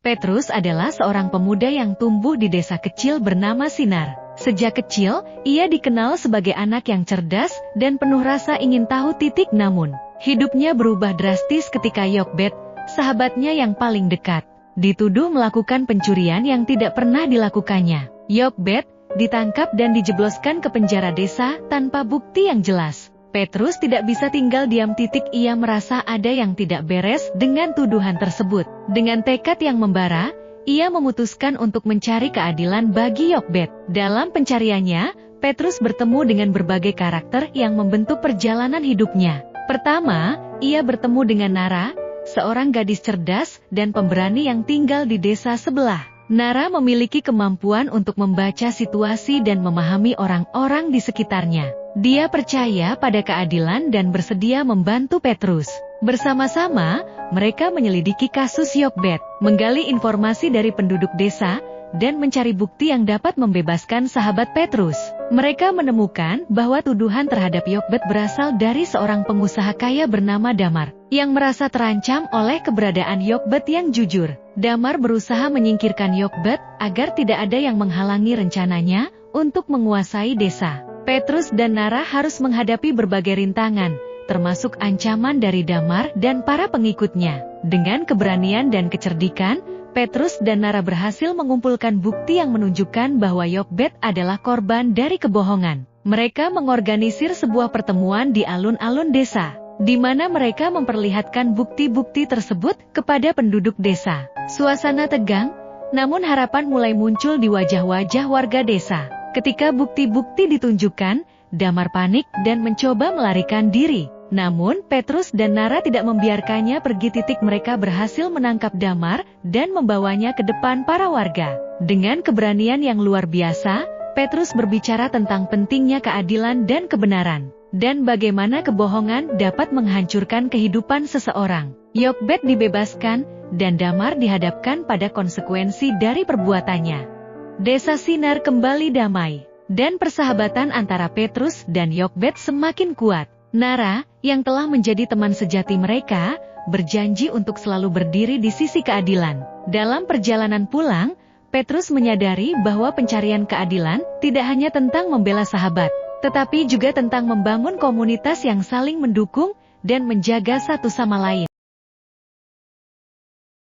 Petrus adalah seorang pemuda yang tumbuh di desa kecil bernama Sinar. Sejak kecil, ia dikenal sebagai anak yang cerdas dan penuh rasa ingin tahu. Namun, hidupnya berubah drastis ketika Yokbed, sahabatnya yang paling dekat, dituduh melakukan pencurian yang tidak pernah dilakukannya. Yokbed ditangkap dan dijebloskan ke penjara desa tanpa bukti yang jelas. Petrus tidak bisa tinggal diam. Ia merasa ada yang tidak beres dengan tuduhan tersebut. Dengan tekad yang membara, ia memutuskan untuk mencari keadilan bagi Yokbed. Dalam pencariannya, Petrus bertemu dengan berbagai karakter yang membentuk perjalanan hidupnya. Pertama, ia bertemu dengan Nara, seorang gadis cerdas dan pemberani yang tinggal di desa sebelah. Nara memiliki kemampuan untuk membaca situasi dan memahami orang-orang di sekitarnya. Dia percaya pada keadilan dan bersedia membantu Petrus. Bersama-sama, mereka menyelidiki kasus Yokbed, menggali informasi dari penduduk desa, dan mencari bukti yang dapat membebaskan sahabat Petrus. Mereka menemukan bahwa tuduhan terhadap Yokbed berasal dari seorang pengusaha kaya bernama Damar, yang merasa terancam oleh keberadaan Yokbed yang jujur. Damar berusaha menyingkirkan Yokbed agar tidak ada yang menghalangi rencananya untuk menguasai desa. Petrus dan Nara harus menghadapi berbagai rintangan, termasuk ancaman dari Damar dan para pengikutnya. Dengan keberanian dan kecerdikan, Petrus dan Nara berhasil mengumpulkan bukti yang menunjukkan bahwa Yokbed adalah korban dari kebohongan. Mereka mengorganisir sebuah pertemuan di alun-alun desa, di mana mereka memperlihatkan bukti-bukti tersebut kepada penduduk desa. Suasana tegang, namun harapan mulai muncul di wajah-wajah warga desa. Ketika bukti-bukti ditunjukkan, Damar panik dan mencoba melarikan diri. Namun, Petrus dan Nara tidak membiarkannya pergi. Mereka berhasil menangkap Damar dan membawanya ke depan para warga. Dengan keberanian yang luar biasa, Petrus berbicara tentang pentingnya keadilan dan kebenaran, dan bagaimana kebohongan dapat menghancurkan kehidupan seseorang. Yokbed dibebaskan, dan Damar dihadapkan pada konsekuensi dari perbuatannya. Desa Sinar kembali damai, dan persahabatan antara Petrus dan Yokbed semakin kuat. Nara, yang telah menjadi teman sejati mereka, berjanji untuk selalu berdiri di sisi keadilan. Dalam perjalanan pulang, Petrus menyadari bahwa pencarian keadilan tidak hanya tentang membela sahabat, tetapi juga tentang membangun komunitas yang saling mendukung dan menjaga satu sama lain.